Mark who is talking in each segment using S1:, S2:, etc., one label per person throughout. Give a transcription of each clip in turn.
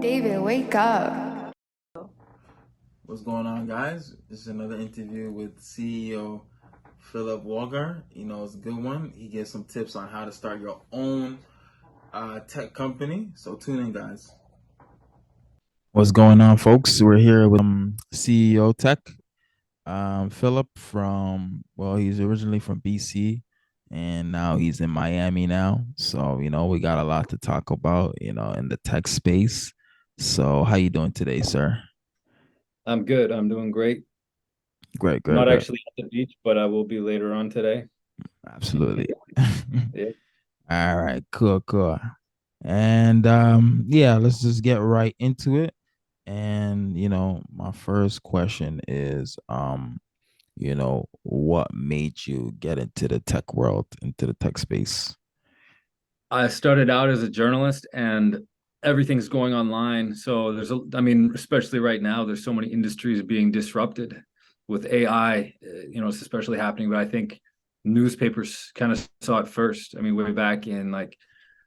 S1: David, wake up.
S2: What's going on, guys? This is another interview with CEO Phillip Woolgar. It's a good one. He gives some tips on how to start your own tech company. So tune in, guys. What's going on, folks? We're here with CEO Tech, Phillip he's originally from BC and now he's in Miami now. So, we got a lot to talk about, in the tech space. So, how you doing today, sir?
S3: I'm good. I'm doing great.
S2: Great,
S3: I'm
S2: great,
S3: not
S2: great.
S3: actually at the beach, but I will be later on today.
S2: Absolutely.
S3: Yeah.
S2: All right, cool, cool. And yeah, let's just get right into it. And my first question is what made you get into the tech world, into the tech space?
S3: I started out as a journalist and everything's going online. So especially right now, there's so many industries being disrupted with AI, it's especially happening. But I think newspapers kind of saw it first. I mean, way back in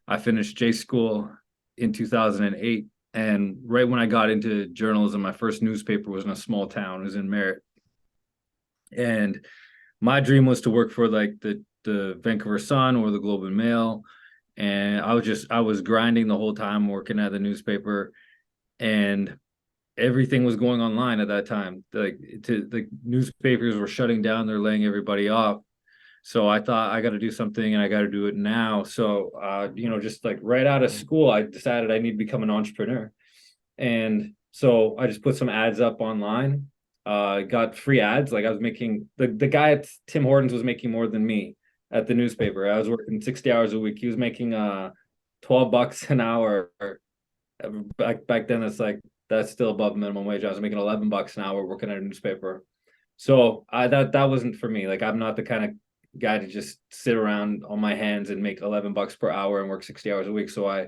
S3: I finished J school in 2008. And right when I got into journalism, my first newspaper was in a small town. It was in Merritt. And my dream was to work for like the Vancouver Sun or the Globe and Mail. And I was grinding the whole time working at the newspaper, and everything was going online at that time. The newspapers were shutting down, they're laying everybody off. So I thought I got to do something and I got to do it now. So just like right out of school, I decided I need to become an entrepreneur. And so I just put some ads up online. Got free ads. Like I was making the guy at Tim Hortons was making more than me at the newspaper. I was working 60 hours a week. He was making $12 an hour. Back then it's like that's still above minimum wage. I was making $11 an hour working at a newspaper. So I that wasn't for me. Like I'm not the kind of guy to just sit around on my hands and make $11 per hour and work 60 hours a week. So I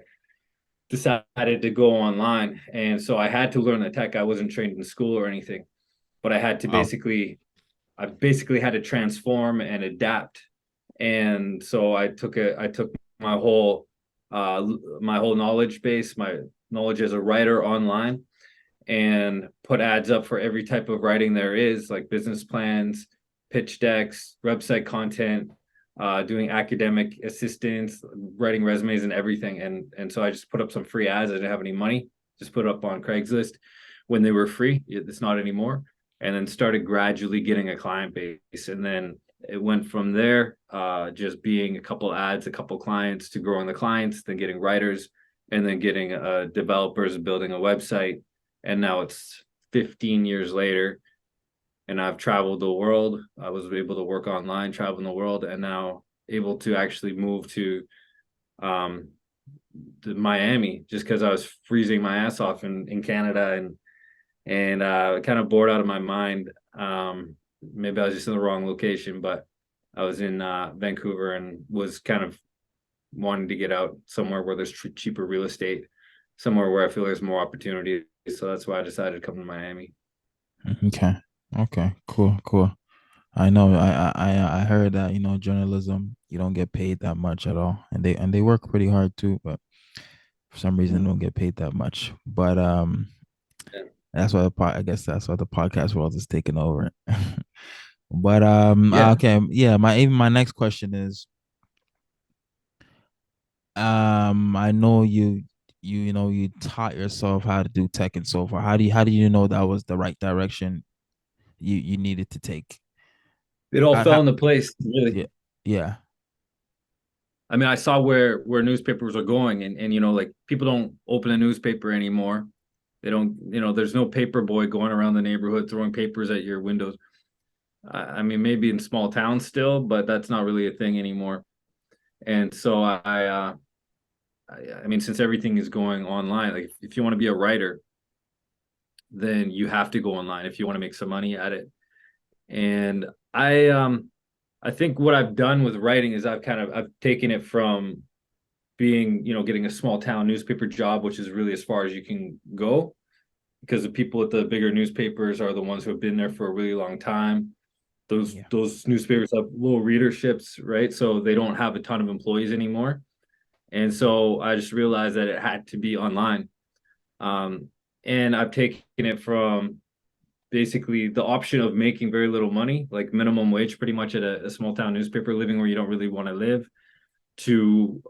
S3: decided to go online. And so I had to learn the tech. I wasn't trained in school or anything, but
S2: Wow.
S3: I basically had to transform and adapt. And so I took uh, my whole knowledge base, my knowledge as a writer online, and put ads up for every type of writing there is, like business plans, pitch decks, website content, doing academic assistance, writing resumes and everything. And so I just put up some free ads. I didn't have any money, just put it up on Craigslist when they were free. It's not anymore. And then started gradually getting a client base. And then it went from there, just being a couple ads, a couple clients to growing the clients, then getting writers, and then getting developers, building a website. And now it's 15 years later, and I've traveled the world. I was able to work online, traveling the world, and now able to actually move um, to Miami just because I was freezing my ass off in Canada and kind of bored out of my mind. Maybe I was just in the wrong location, but I was in Vancouver and was kind of wanting to get out somewhere where there's cheaper real estate, somewhere where I feel there's more opportunity. So that's why I decided to come to Miami.
S2: Okay. Okay. Cool. Cool. I know. I heard that journalism you don't get paid that much at all, and they work pretty hard too, but for some reason
S3: Mhm.
S2: don't get paid that much. But
S3: Yeah.
S2: that's why I guess that's why the podcast world is taking over. But
S3: Yeah.
S2: okay, yeah. My next question is I know you taught yourself how to do tech and so far. How do you know that was the right direction you needed to take?
S3: It all
S2: How
S3: fell into place, really.
S2: yeah, yeah,
S3: I mean, I saw where newspapers are going, and like people don't open a newspaper anymore. They don't, there's no paper boy going around the neighborhood throwing papers at your windows. I mean, maybe in small towns still, but that's not really a thing anymore. And so I mean, since everything is going online, like if you want to be a writer, then you have to go online if you want to make some money at it. And I think what I've done with writing is I've taken it from being, getting a small town newspaper job, which is really as far as you can go, because the people at the bigger newspapers are the ones who have been there for a really long time. Those
S2: yeah.
S3: those newspapers have low readerships, right? So they don't have a ton of employees anymore. And so I just realized that it had to be online. And I've taken it from basically the option of making very little money, like minimum wage, pretty much at a small town newspaper, living where you don't really want to live, to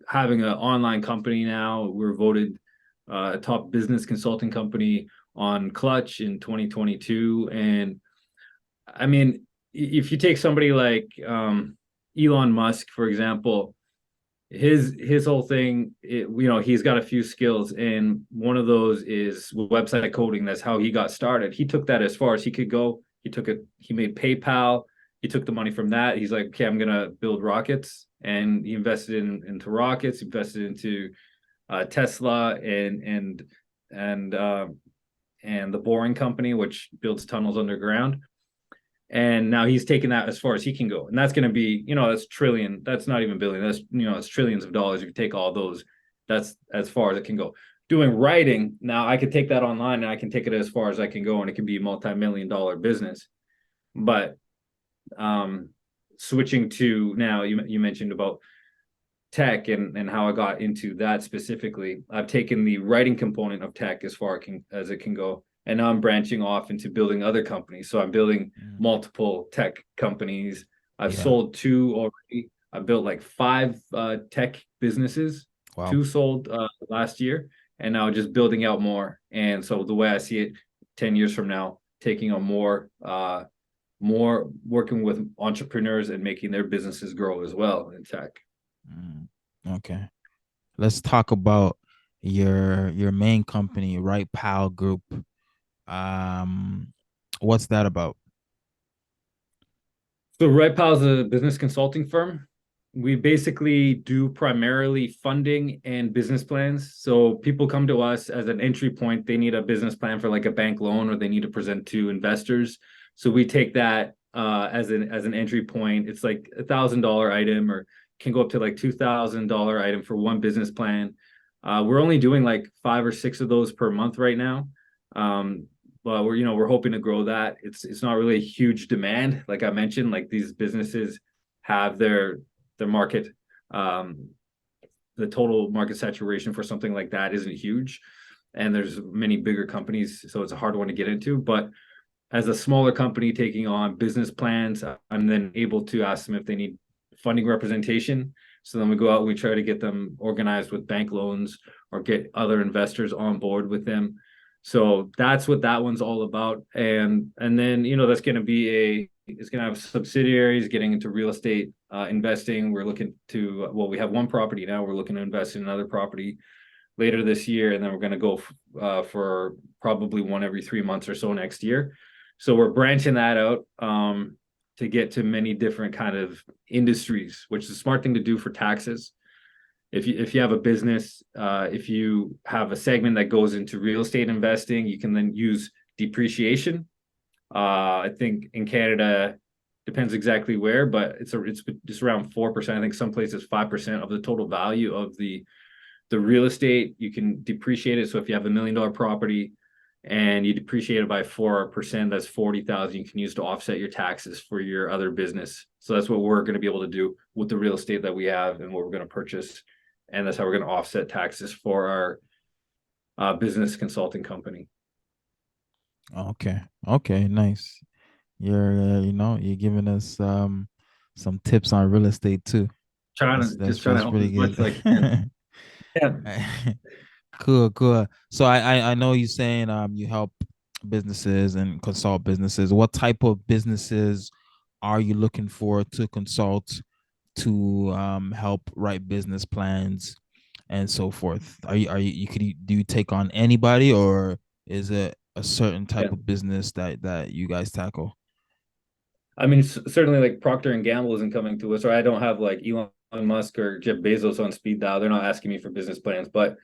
S3: having an online company now. We're voted a top business consulting company on Clutch in 2022. And I mean, if you take somebody like Elon Musk, for example, his whole thing, he's got a few skills, and one of those is website coding. That's how he got started. He took that as far as he could go. He made PayPal. He took the money from that. He's like, okay, I'm gonna build rockets, and he invested into rockets, invested into Tesla and and the Boring Company, which builds tunnels underground. And now he's taken that as far as he can go, and that's going to be, that's trillion, that's not even billion, that's, it's trillions of dollars. If you take all those, that's as far as it can go. Doing writing, now I could take that online and I can take it as far as I can go, and it can be a multi-million-dollar business. But switching to now, you mentioned about tech and how I got into that specifically. I've taken the writing component of tech as far as it can go, and now I'm branching off into building other companies. So I'm building
S2: Mm.
S3: multiple tech companies. I've
S2: Yeah.
S3: sold two already. I built like five tech businesses.
S2: Wow.
S3: Two sold last year, and now just building out more. And so the way I see it, 10 years from now, taking on more working with entrepreneurs and making their businesses grow as well in tech.
S2: Mm. Okay. Let's talk about your main company, WritePal Group. Um, what's that about?
S3: So RightPal is a business consulting firm. We basically do primarily funding and business plans. So people come to us as an entry point. They need a business plan for like a bank loan, or they need to present to investors. So we take that as an entry point. It's like $1,000 item, or can go up to like $2,000 item for one business plan. We're only doing like 5 or 6 of those per month right now. Um, but we're hoping to grow that. It's not really a huge demand, like I mentioned. Like, these businesses have their market, um, the total market saturation for something like that isn't huge, and there's many bigger companies, so it's a hard one to get into. But as a smaller company taking on business plans, I'm then able to ask them if they need funding representation. So then we go out and we try to get them organized with bank loans, or get other investors on board with them. So that's what that one's all about. And then, that's going to be it's going to have subsidiaries getting into real estate investing. We're looking to, well, we have one property now. We're looking to invest in another property later this year, and then we're going to go for probably one every 3 months or so next year. So we're branching that out to get to many different kind of industries, which is a smart thing to do for taxes. If you have a business, if you have a segment that goes into real estate investing, you can then use depreciation. I think in Canada, depends exactly where, but it's around 4%. I think some places 5% of the total value of the real estate. You can depreciate it. So if you have $1 million property and you depreciate it by 4%, that's 40,000 you can use to offset your taxes for your other business. So that's what we're going to be able to do with the real estate that we have and what we're going to purchase, and that's how we're going to offset taxes for our business consulting company.
S2: Okay. Okay, nice. You're giving us some tips on real estate too.
S3: Just trying to
S2: That's
S3: help
S2: pretty
S3: as much
S2: good.
S3: as I can. Yeah.
S2: Cool, cool. So I know you saying you help businesses and consult businesses. What type of businesses are you looking for to consult, to help write business plans and so forth? Do you take on anybody, or is it a certain
S3: Yeah.
S2: type of business that you guys tackle?
S3: I mean, certainly like Procter and Gamble isn't coming to us, or I don't have like Elon Musk or Jeff Bezos on speed dial. They're not asking me for business plans. But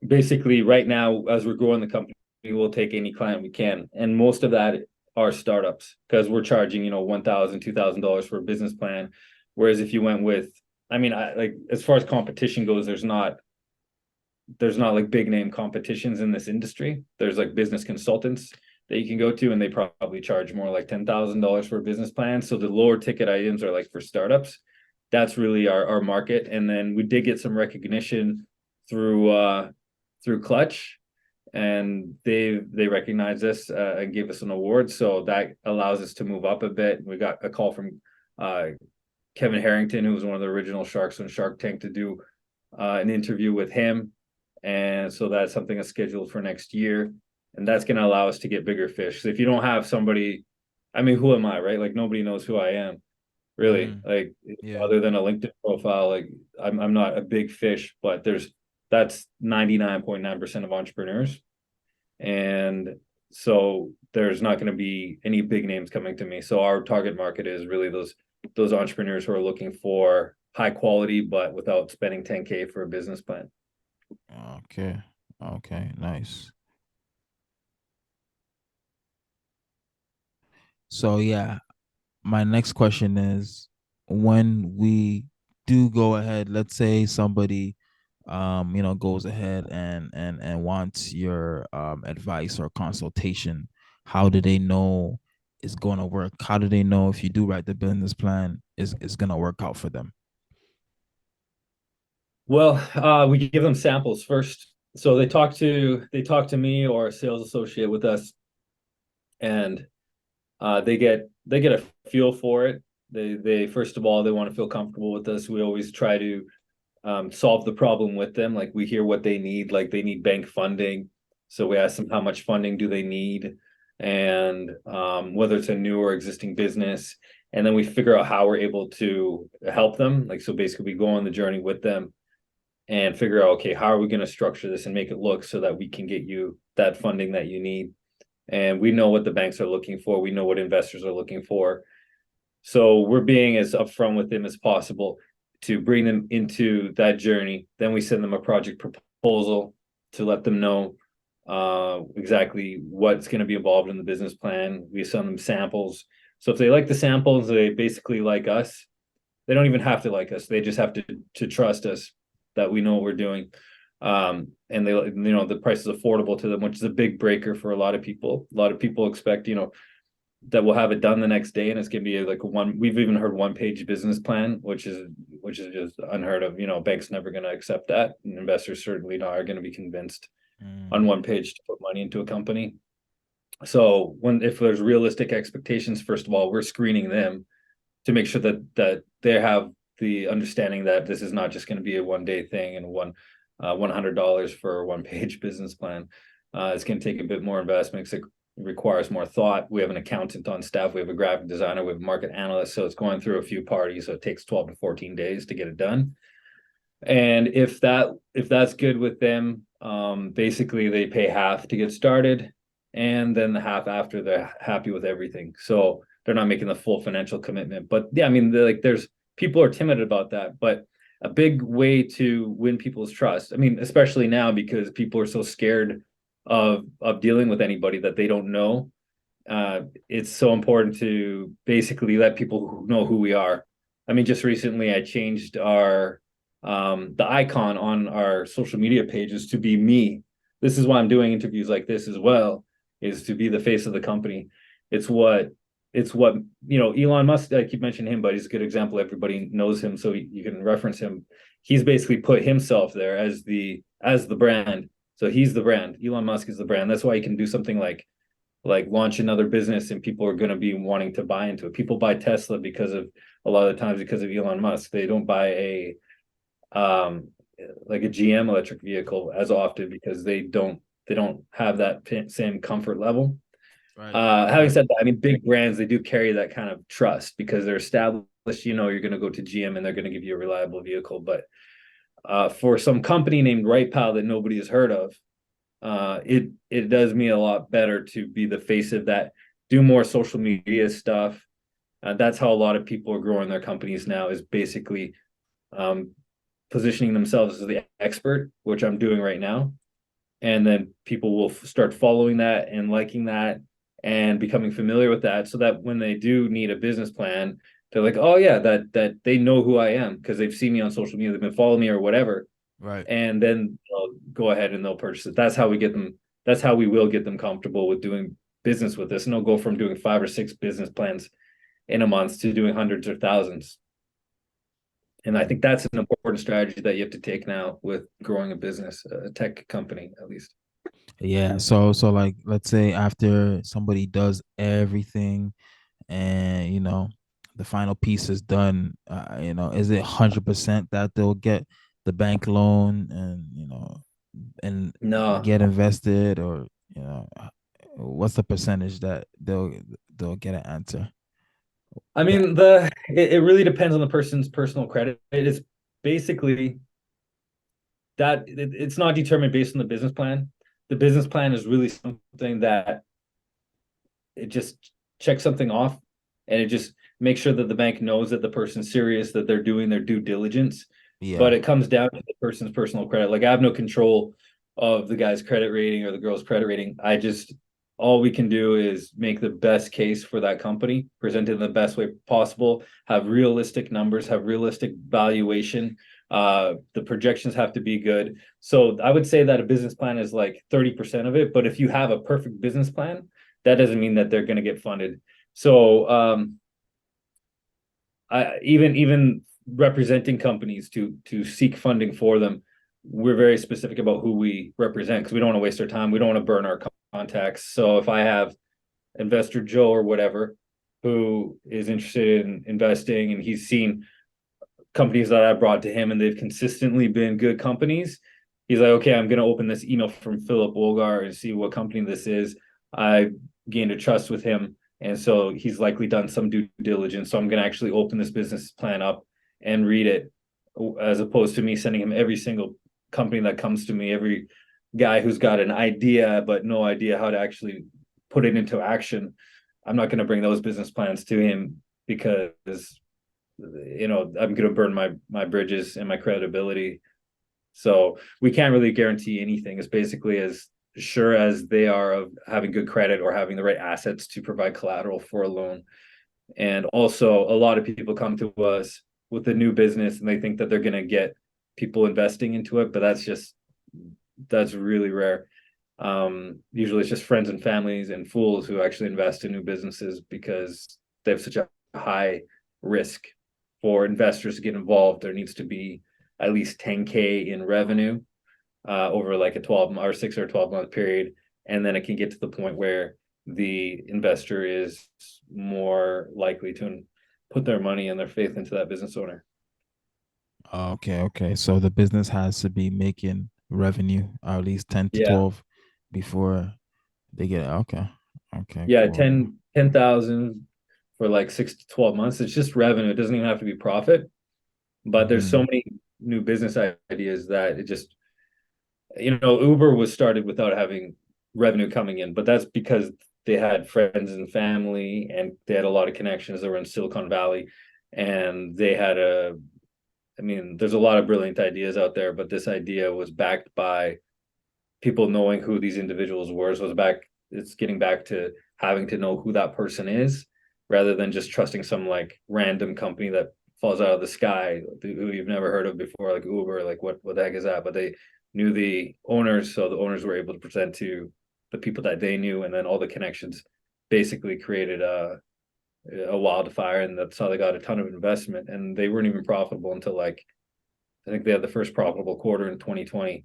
S3: basically, right now, as we're growing the company, we'll take any client we can, and most of that are startups, because we're charging, $1,000, $2,000 for a business plan. Whereas if you went with, I mean, like, as far as competition goes, there's not like big name competitions in this industry. There's like business consultants that you can go to, and they probably charge more like $10,000 for a business plan. So the lower ticket items are like for startups. That's really our market. And then we did get some recognition through through Clutch, and they recognized us and gave us an award. So that allows us to move up a bit. We got a call from Kevin Harrington, who was one of the original Sharks on Shark Tank, to do an interview with him. And so that's something that's scheduled for next year. And that's going to allow us to get bigger fish. So if you don't have somebody, I mean, who am I, right? Like nobody knows who I am, really. Like
S4: Yeah.
S3: other than a LinkedIn profile, like I'm not a big fish, but that's 99.9% of entrepreneurs. And so there's not going to be any big names coming to me. So our target market is really those entrepreneurs who are looking for high quality, but without spending 10K for a business plan.
S4: Okay. Okay. Nice. So yeah, my next question is, when we do go ahead, let's say somebody goes ahead and wants your advice or consultation, how do they know it's going to work? How do they know if you do write the business plan is going to work out for them?
S3: Well, we give them samples first. So they talk to me or a sales associate with us, and they get a feel for it. They first of all, they want to feel comfortable with us. We always try to solve the problem with them. Like we hear what they need, like they need bank funding. So we ask them how much funding do they need, and whether it's a new or existing business. And then we figure out how we're able to help them. Like, so basically we go on the journey with them and figure out, okay, how are we going to structure this and make it look so that we can get you that funding that you need. And we know what the banks are looking for. We know what investors are looking for. So we're being as upfront with them as possible to bring them into that journey. Then we send them a project proposal to let them know exactly what's going to be involved in the business plan. We send them samples. So if they like the samples, they basically like us. They don't even have to like us. They just have to trust us that we know what we're doing. And the price is affordable to them, which is a big breaker for a lot of people. A lot of people expect, that we'll have it done the next day, and it's gonna be like we've even heard 1-page business plan, which is just unheard of. Banks never gonna accept that, and investors certainly not are gonna be convinced on 1 page to put money into a company. So if there's realistic expectations, first of all, we're screening them to make sure that they have the understanding that this is not just going to be a 1-day thing and $100 for a 1-page business plan. It's going to take a bit more investment because it requires more thought. We have an accountant on staff. We have a graphic designer. We have a market analyst. So it's going through a few parties. So it takes 12 to 14 days to get it done. And if that's good with them, basically they pay half to get started, and then the half after they're happy with everything. So they're not making the full financial commitment. But yeah, I mean, there's people are timid about that, but a big way to win people's trust. I mean, especially now because people are so scared of dealing with anybody that they don't know. It's so important to basically let people know who we are. I mean, just recently I changed the icon on our social media pages to be me. This is why I'm doing interviews like this as well, is to be the face of the company. It's what Elon Musk, I keep mentioning him, but he's a good example. Everybody knows him, so you can reference him. He's basically put himself there as the brand. So he's the brand. Elon Musk is the brand. That's why he can do something like launch another business, and people are going to be wanting to buy into it. People buy Tesla a lot of the times because of Elon Musk. They don't buy like a GM electric vehicle as often because they don't have that same comfort level.
S4: Right.
S3: Having said that, I mean, big brands, they do carry that kind of trust because they're established. You're going to go to GM and they're going to give you a reliable vehicle. But for some company named WritePal that nobody has heard of, it does me a lot better to be the face of that, do more social media stuff. That's how a lot of people are growing their companies now, is basically positioning themselves as the expert, which I'm doing right now. And then people will start following that and liking that and becoming familiar with that, so that when they do need a business plan, they're like, oh yeah, that they know who I am because they've seen me on social media, they've been following me or whatever.
S4: Right.
S3: And then they'll go ahead and they'll purchase it. That's how we will get them comfortable with doing business with us. And they'll go from doing 5 or 6 business plans in a month to doing hundreds or thousands. And I think that's an important strategy that you have to take now with growing a business, a tech company, at least.
S4: Yeah. So like let's say after somebody does everything and the final piece is done, is it 100% that they'll get the bank loan and and
S3: No,
S4: get invested, or what's the percentage that they'll get an answer?
S3: I
S4: Yeah.
S3: mean it really depends on the person's personal credit. It is basically that it's not determined based on the business plan. The business plan is really something that it just checks something off, and it just makes sure that the bank knows that the person's serious, that they're doing their due diligence. But
S4: Yeah.
S3: it comes down to the person's personal credit. Like I have no control of the guy's credit rating or the girl's credit rating. I just all we can do is make the best case for that company, present it in the best way possible, have realistic numbers, have realistic valuation. The projections have to be good. So I would say that a business plan is like 30% of it. But if you have a perfect business plan, that doesn't mean that they're going to get funded. So even representing companies to seek funding for them, we're very specific about who we represent because we don't want to waste our time. We don't want to burn our contacts. So if I have investor Joe or whatever who is interested in investing and he's seen companies that I brought to him and they've consistently been good companies, he's like, okay, I'm going to open this email from Phillip Woolgar and see what company this is. I gained a trust with him. And so he's likely done some due diligence. So I'm going to actually open this business plan up and read it, as opposed to me sending him every single company that comes to me, every guy who's got an idea, but no idea how to actually put it into action. I'm not going to bring those business plans to him because I'm going to burn my bridges and my credibility. So we can't really guarantee anything. It's basically as sure as they are of having good credit or having the right assets to provide collateral for a loan. And also, a lot of people come to us with a new business and they think that they're going to get people investing into it, but that's really rare. Usually, it's just friends and families and fools who actually invest in new businesses because they have such a high risk. For investors to get involved, there needs to be at least 10K in revenue over like a 12 or 6 or 12 month period. And then it can get to the point where the investor is more likely to put their money and their faith into that business owner.
S4: Okay, okay. So the business has to be making revenue, or at least 10 to
S3: Yeah.
S4: 12 before they get it. Okay. Okay,
S3: Yeah.
S4: cool.
S3: 10,000 for like 6 to 12 months. It's just revenue. It doesn't even have to be profit, but there's so
S4: Mm-hmm.
S3: many new business ideas that it just, Uber was started without having revenue coming in, but that's because they had friends and family and they had a lot of connections that were in Silicon Valley. And I mean, there's a lot of brilliant ideas out there, but this idea was backed by people knowing who these individuals were. So it's getting back to having to know who that person is rather than just trusting some like random company that falls out of the sky who you've never heard of before, like Uber. Like what the heck is that? But they knew the owners, so the owners were able to present to the people that they knew, and then all the connections basically created a wildfire, and that's how they got a ton of investment. And they weren't even profitable until like I think they had the first profitable quarter in 2020,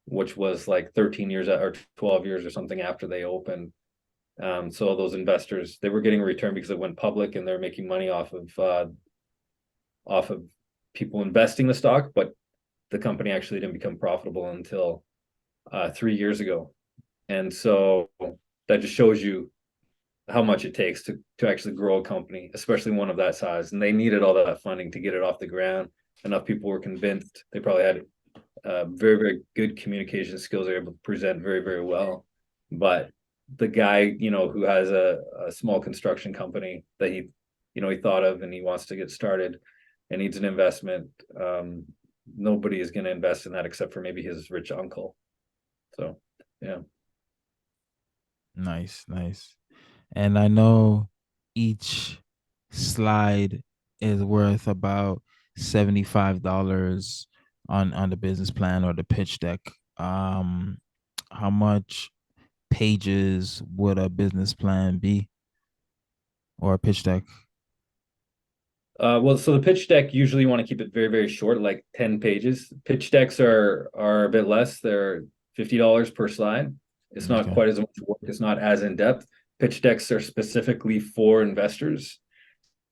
S3: which was like 13 years or 12 years or something after they opened. So those investors, they were getting a return because it went public and they're making money off of people investing the stock, but the company actually didn't become profitable until 3 years ago. And so that just shows you how much it takes to actually grow a company, especially one of that size. And they needed all that funding to get it off the ground. Enough people were convinced. They probably had very, very good communication skills. They're able to present very, very well. But the guy, who has a small construction company that he thought of and he wants to get started and needs an investment, nobody is going to invest in that except for maybe his rich uncle. So, yeah.
S4: Nice, nice. And I know each slide is worth about $75 on the business plan or the pitch deck. How much pages would a business plan be, or a pitch deck?
S3: Well, so the pitch deck, usually you want to keep it very, very short, like 10 pages. Pitch decks are a bit less. They're $50 per slide. It's not
S4: Okay.
S3: quite as much work. It's not as in depth. Pitch decks are specifically for investors.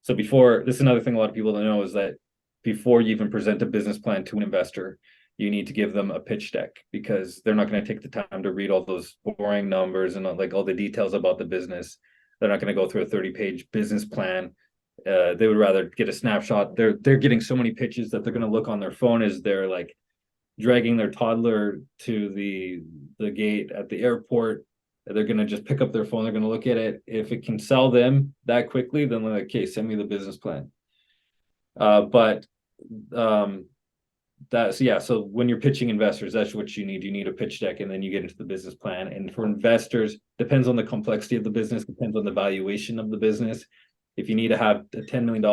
S3: So this is another thing a lot of people don't know, is that before you even present a business plan to an investor, you need to give them a pitch deck, because they're not going to take the time to read all those boring numbers and like all the details about the business. They're not going to go through a 30-page business plan. They would rather get a snapshot. They're getting so many pitches that they're going to look on their phone as they're like dragging their toddler to the gate at the airport. They're going to just pick up their phone. They're going to look at it. If it can sell them that quickly, then they're like, okay, send me the business plan. But that's, yeah. So when you're pitching investors, that's what you need. You need a pitch deck, and then you get into the business plan. And for investors, depends on the complexity of the business, depends on the valuation of the business. If you need to have $10 million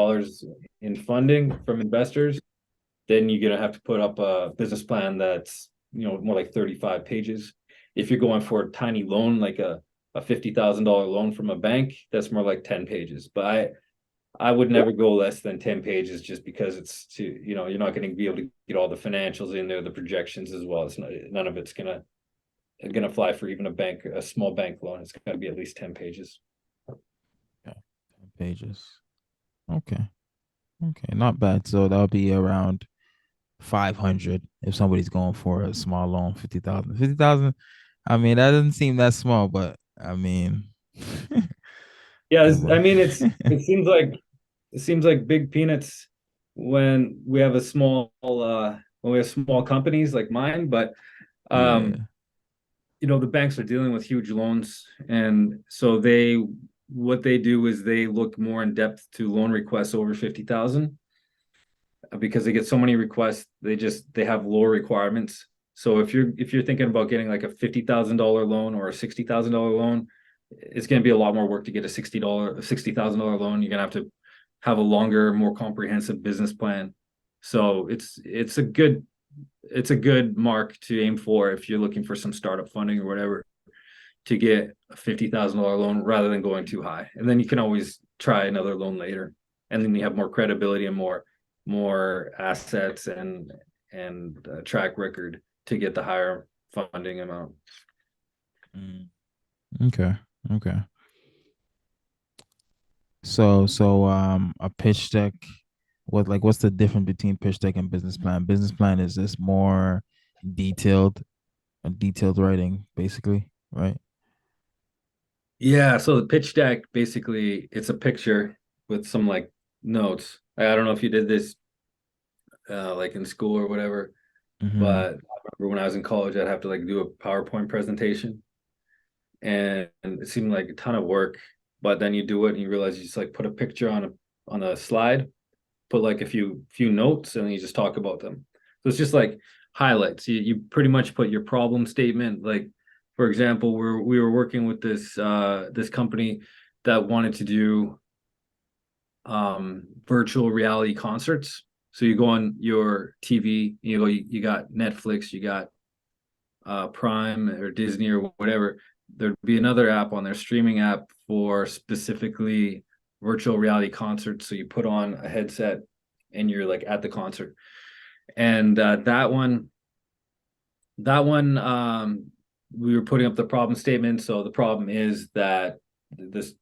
S3: in funding from investors, then you're gonna have to put up a business plan that's, more like 35 pages. If you're going for a tiny loan, like a $50,000 loan from a bank, that's more like 10 pages. But I would never go less than 10 pages, just because it's too, you're not going to be able to get all the financials in there, the projections as well. It's not, none of it's gonna fly for even a small bank loan. It's got to be at least 10 pages.
S4: Yeah. 10 pages. Okay. Okay. Not bad. So that'll be around 500 if somebody's going for a small loan. 50,000. 50,000. I mean, that doesn't seem that small, but I mean,
S3: Yeah,
S4: yeah,
S3: I mean, it seems like big peanuts when we have small companies like mine, but
S4: yeah.
S3: the banks are dealing with huge loans, and so what they do is they look more in depth to loan requests over 50,000, because they get so many requests. They have lower requirements. So if you're thinking about getting like a $50,000 loan or a $60,000 loan, it's going to be a lot more work to get a $60,000 loan. You're going to have a longer, more comprehensive business plan. So it's a good mark to aim for if you're looking for some startup funding or whatever, to get a $50,000 loan rather than going too high. And then you can always try another loan later, and then you have more credibility and more assets and track record to get the higher funding amount.
S4: Mm. Okay. Okay. So a pitch deck, what's the difference between pitch deck and business plan? Business plan is this more detailed, a detailed writing, basically, right?
S3: Yeah, so the pitch deck, basically it's a picture with some like notes. I don't know if you did this like in school or whatever,
S4: Mm-hmm.
S3: but I remember when I was in college, I'd have to like do a PowerPoint presentation, and it seemed like a ton of work. But then you do it and you realize you just like put a picture on a slide, put like a few notes, and then you just talk about them. So it's just like highlights. You pretty much put your problem statement. Like, for example, we were working with this company that wanted to do virtual reality concerts. So you go on your TV, you got Netflix, you got Prime or Disney or whatever. There'd be another app on their streaming app for specifically virtual reality concerts. So you put on a headset and you're like at the concert. And that one, we were putting up the problem statement. So the problem is that this,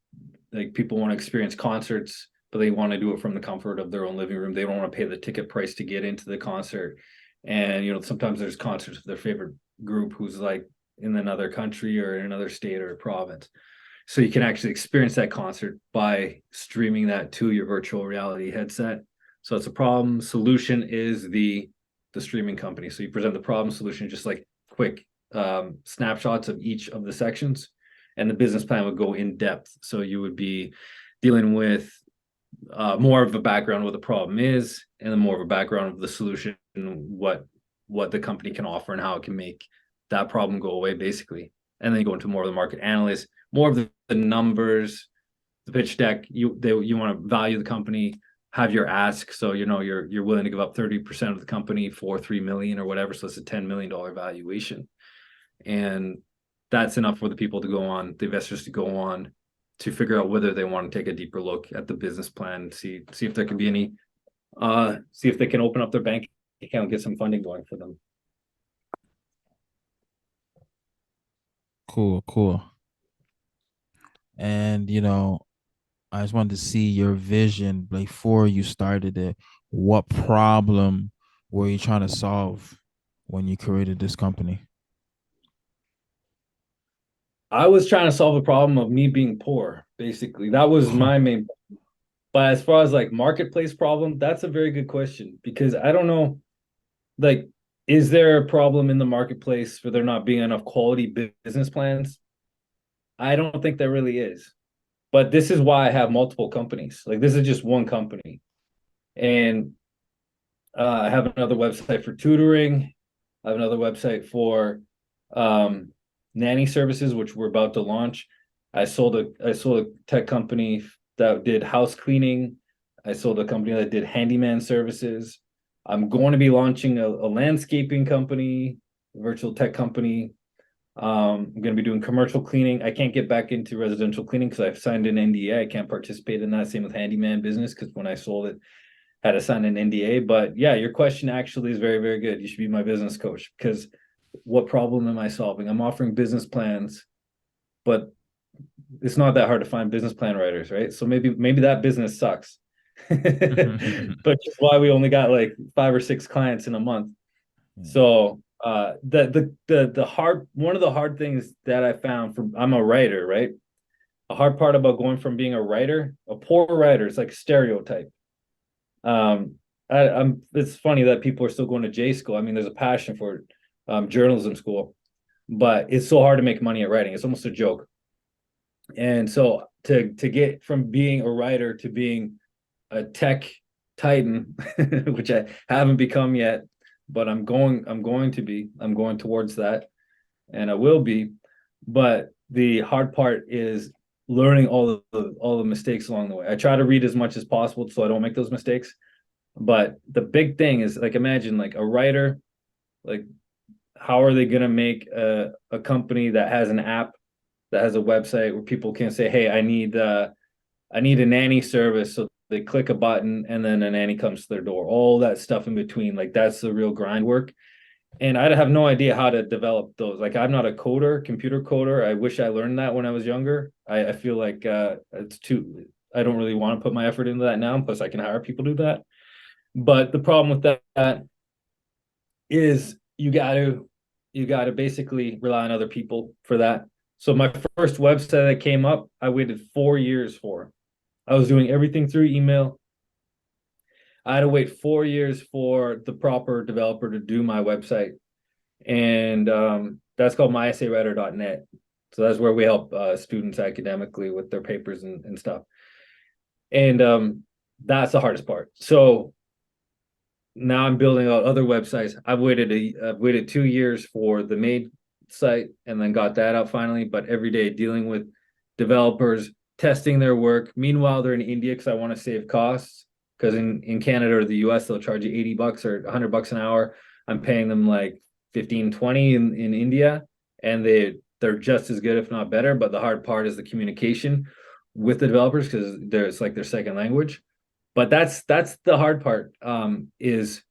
S3: like, people want to experience concerts, but they want to do it from the comfort of their own living room. They don't want to pay the ticket price to get into the concert. And sometimes there's concerts with their favorite group who's like in another country or in another state or province. So you can actually experience that concert by streaming that to your virtual reality headset. So it's a problem. Solution is the streaming company. So you present the problem, solution, just like quick snapshots of each of the sections, and the business plan would go in depth. So you would be dealing with more of a background what the problem is, and then more of a background of the solution, what the company can offer and how it can make that problem go away, basically. And then you go into more of the market analysis, more of the numbers, the pitch deck. You want to value the company, have your ask. So you're willing to give up 30% of the company for 3 million or whatever. So it's a $10 million valuation. And that's enough for the people to go on, the investors to go on to figure out whether they want to take a deeper look at the business plan, see if there can be any, see if they can open up their bank account, get some funding going for them.
S4: Cool, cool. And I just wanted to see your vision before you started it. What problem were you trying to solve when you created this company?
S3: I was trying to solve a problem of me being poor, basically. That was my main. But as far as like marketplace problem, that's a very good question because I don't know, like, is there a problem in the marketplace for there not being enough quality business plans? I don't think there really is. But this is why I have multiple companies. Like this is just one company. And I have another website for tutoring. I have another website for nanny services, which we're about to launch. I sold a tech company that did house cleaning. I sold a company that did handyman services. I'm going to be launching a landscaping company, a virtual tech company. I'm going to be doing commercial cleaning. I can't get back into residential cleaning because I've signed an NDA. I can't participate in that. Same with handyman business because when I sold it, had to sign an NDA. But yeah, your question actually is very, very good. You should be my business coach because what problem am I solving? I'm offering business plans, but it's not that hard to find business plan writers, right? So maybe that business sucks. But just why we only got like 5 or 6 clients in a month. So the hard one of the hard things that I found from I'm a writer, right? A hard part about going from being a writer, a poor writer, is like a stereotype. I'm it's funny that people are still going to J school. I mean, there's a passion for it, journalism school, but it's so hard to make money at writing. It's almost a joke. And so to get from being a writer to being a tech titan, which I haven't become yet, but I'm going to be. I'm going towards that, and I will be. But the hard part is learning all the mistakes along the way. I try to read as much as possible so I don't make those mistakes. But the big thing is like imagine like a writer, like how are they gonna make a company that has an app that has a website where people can say, hey, I need a nanny service. So they click a button and then a nanny comes to their door, all that stuff in between. Like that's the real grind work. And I have no idea how to develop those. Like I'm not a computer coder. I wish I learned that when I was younger. I feel like I don't really want to put my effort into that now. Plus I can hire people to do that. But the problem with that is you got to basically rely on other people for that. So my first website that came up, I waited 4 years for. I was doing everything through email. I had to wait 4 years for the proper developer to do my website. And that's called myessaywriter.net. So that's where we help students academically with their papers and stuff. And that's the hardest part. So now I'm building out other websites. I've waited 2 years for the maid site and then got that out finally. But every day dealing with developers, testing their work. Meanwhile, they're in India because I want to save costs. Because in Canada or the US, they'll charge you $80 or $100 an hour. I'm paying them like 15, 20 in India, and they're just as good, if not better. But the hard part is the communication with the developers because it's like their second language. But that's the hard part, is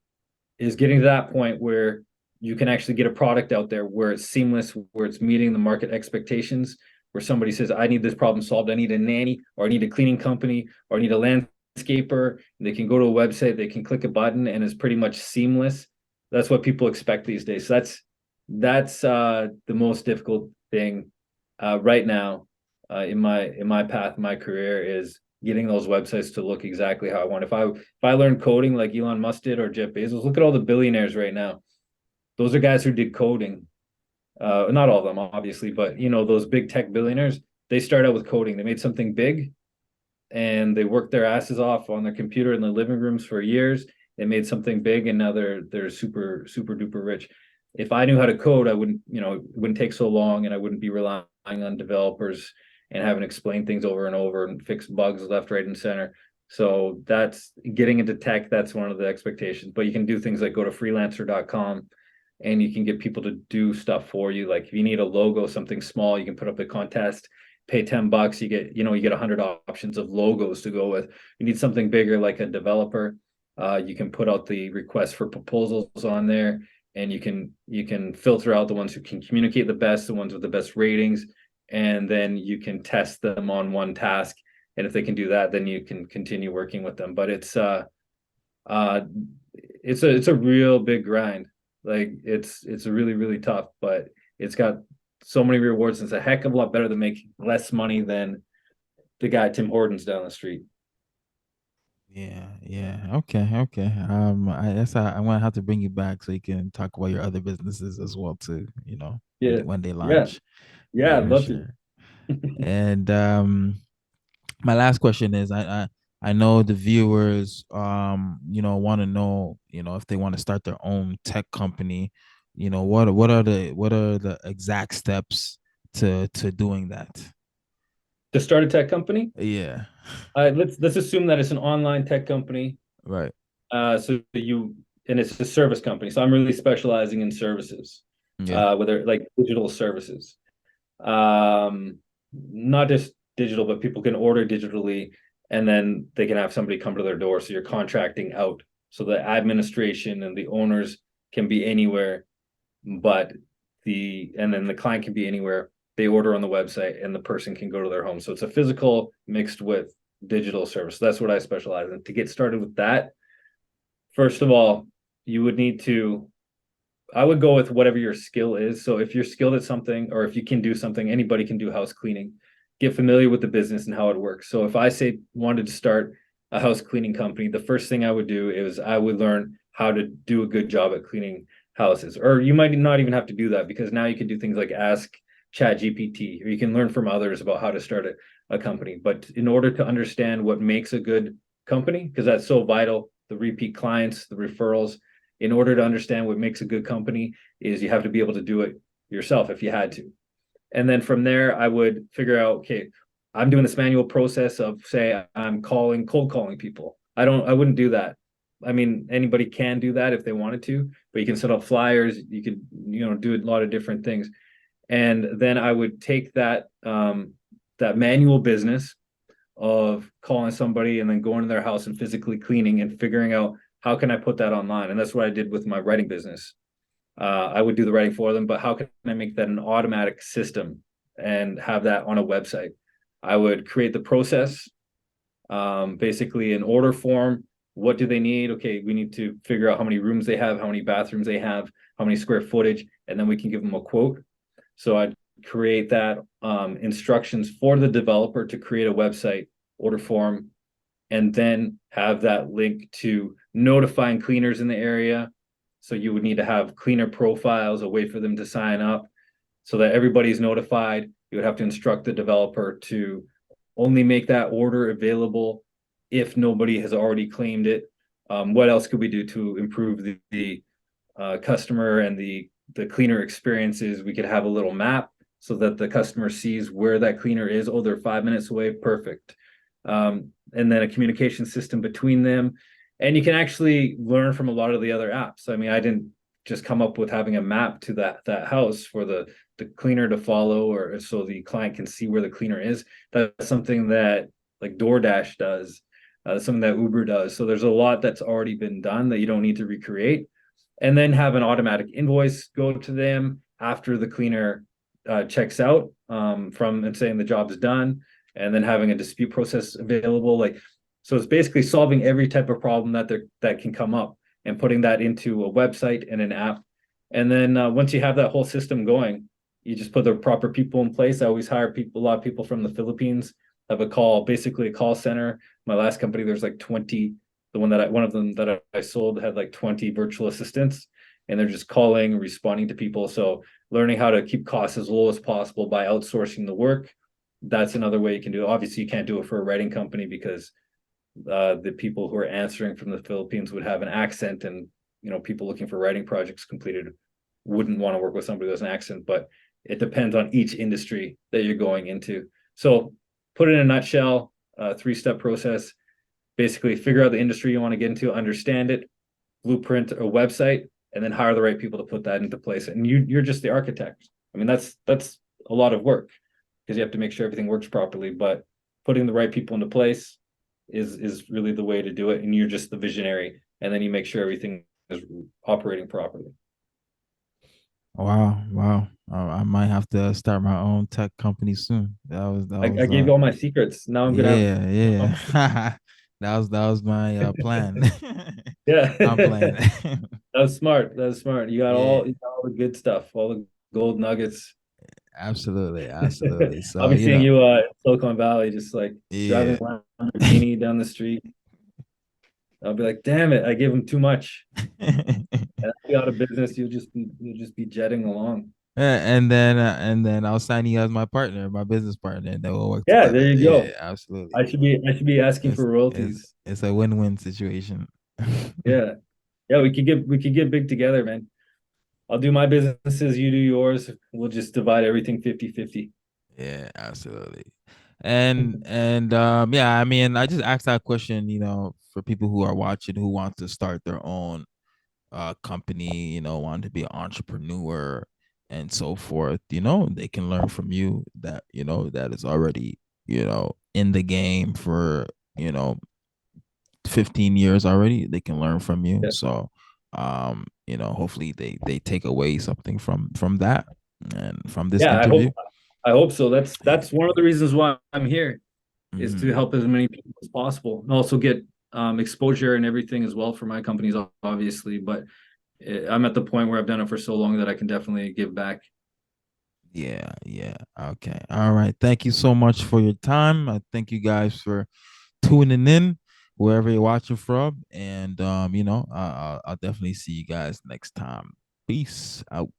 S3: getting to that point where you can actually get a product out there where it's seamless, where it's meeting the market expectations, where somebody says, I need this problem solved, I need a nanny, or I need a cleaning company, or I need a landscaper. They can go to a website, they can click a button, and it's pretty much seamless. That's what people expect these days. So that's the most difficult thing right now in my path, my career, is getting those websites to look exactly how I want. If I learned coding like Elon Musk did or Jeff Bezos, look at all the billionaires right now. Those are guys who did coding. Not all of them, obviously, but those big tech billionaires, they start out with coding. They made something big, and they worked their asses off on their computer in their living rooms for years. They made something big, and now they're super super duper rich. If I knew how to code, I wouldn't it wouldn't take so long, and I wouldn't be relying on developers and having to explain things over and over and fix bugs left, right, and center. So that's getting into tech. That's one of the expectations. But you can do things like go to freelancer.com and you can get people to do stuff for you. Like if you need a logo, something small, you can put up a contest pay $10, you get, you get 100 options of logos to go with. You need something bigger like a developer. You can put out the request for proposals on there, and you can filter out the ones who can communicate the best, the ones with the best ratings, and then you can test them on one task. And if they can do that, then you can continue working with them. But uh it's a real big grind. Like it's really, really tough, but it's got so many rewards. It's a heck of a lot better than making less money than the guy Tim Hortons down the street.
S4: Yeah, yeah. Okay, okay. I guess I'm gonna have to bring you back so you can talk about your other businesses as well too, when
S3: Yeah,
S4: when they
S3: yeah,
S4: launch.
S3: yeah.
S4: Yeah,
S3: I'd
S4: for
S3: love to.
S4: sure. And my last question is I know the viewers want to know, if they want to start their own tech company, what are the exact steps to doing that?
S3: To start a tech company,
S4: Yeah.
S3: let's assume that it's an online tech company.
S4: Right.
S3: So you and it's a service company. So I'm really specializing in services,
S4: Yeah.
S3: whether like digital services. Not just digital, but people can order digitally, and then they can have somebody come to their door. So you're contracting out. So the administration and the owners can be anywhere, but and then the client can be anywhere. They order on the website and the person can go to their home. So it's a physical mixed with digital service. That's what I specialize in. To get started with that, first of all, you would need to I would go with whatever your skill is. So if you're skilled at something, or if you can do something, anybody can do house cleaning. Get familiar with the business and how it works. So if I say wanted to start a house cleaning company, the first thing I would do is I would learn how to do a good job at cleaning houses. Or you might not even have to do that, because now you can do things like ask Chat GPT, or you can learn from others about how to start a company. But in order to understand what makes a good company, because that's so vital, the repeat clients, the referrals, in order to understand what makes a good company, is you have to be able to do it yourself if you had to. And then from there, I would figure out, okay, I'm doing this manual process of, say, I'm cold calling people. I wouldn't do that. I mean, anybody can do that if they wanted to, but you can set up flyers, you could, do a lot of different things. And then I would take that manual business of calling somebody and then going to their house and physically cleaning and figuring out, how can I put that online? And that's what I did with my writing business. I would do the writing for them, but how can I make that an automatic system and have that on a website? I would create the process, basically an order form. What do they need? Okay, we need to figure out how many rooms they have, how many bathrooms they have, how many square footage, and then we can give them a quote. So I'd create that, instructions for the developer to create a website, order form, and then have that link to notifying cleaners in the area. So you would need to have cleaner profiles, a way for them to sign up so that everybody's notified. You would have to instruct the developer to only make that order available if nobody has already claimed it. What else could we do to improve the customer and the cleaner experiences? We could have a little map so that the customer sees where that cleaner is. Oh, they're 5 minutes away. Perfect. And then a communication system between them. And you can actually learn from a lot of the other apps. I mean, I didn't just come up with having a map to that house for the cleaner to follow, or so the client can see where the cleaner is. That's something that like DoorDash does, something that Uber does. So there's a lot that's already been done that you don't need to recreate. And then have an automatic invoice go to them after the cleaner checks out, from and saying the job is done, and then having a dispute process available. Like, so it's basically solving every type of problem that can come up and putting that into a website and an app. And then once you have that whole system going, you just put the proper people in place. I always hire a lot of people from the Philippines. Have basically a call center. My last company, there's like 20. One of them that I sold had like 20 virtual assistants, and they're just calling, responding to people. So learning how to keep costs as low as possible by outsourcing the work. That's another way you can do it. Obviously, you can't do it for a writing company, because the people who are answering from the Philippines would have an accent, and people looking for writing projects completed wouldn't want to work with somebody who has an accent. But it depends on each industry that you're going into. So put it in a nutshell, three-step process. Basically, figure out the industry you want to get into, understand it, blueprint a website, and then hire the right people to put that into place. And you're just the architect. I mean, that's a lot of work. because you have to make sure everything works properly. But putting the right people into place is really the way to do it. And you're just the visionary, and then you make sure everything is operating properly.
S4: Wow, wow. I might have to start my own tech company soon. That
S3: I
S4: was
S3: gave you all my secrets. Now I'm gonna
S4: yeah,
S3: have
S4: yeah. That was my plan.
S3: yeah.
S4: I'm playing.
S3: That was smart. That was smart.
S4: Yeah,
S3: You got all the good stuff, all the gold nuggets.
S4: absolutely, absolutely.
S3: I'll
S4: So,
S3: be seeing you in Silicon Valley, just like driving
S4: yeah.
S3: a Lamborghini down the street. I'll be like, damn it, I gave him too much. And I'll be out of business. You'll just be jetting along.
S4: And then I'll sign you as my partner, my business partner, and then we'll work
S3: Yeah,
S4: together.
S3: there you
S4: Yeah,
S3: go.
S4: absolutely.
S3: I should be asking
S4: It's
S3: for royalties.
S4: it's a win-win situation.
S3: Yeah. Yeah, we could get big together, man. I'll do my businesses, you do yours. We'll just divide everything 50-50.
S4: Yeah, absolutely. Yeah, I mean, I just asked that question, for people who are watching who want to start their own company, want to be an entrepreneur and so forth, they can learn from you that, that is already, in the game for, you know, 15 years already. They can learn from you.
S3: Yeah.
S4: So, hopefully they take away something from that and from this
S3: Yeah,
S4: interview.
S3: I hope so.
S4: Yeah.
S3: That's one of the reasons why I'm here, is to
S4: Mhm.
S3: help as many people as possible and also get exposure and everything as well for my companies, obviously. But I'm at the point where I've done it for so long that I can definitely give back.
S4: Yeah, yeah. Okay. All right. Thank you so much for your time. I thank you guys for tuning in wherever you're watching from. And I'll definitely see you guys next time. Peace out.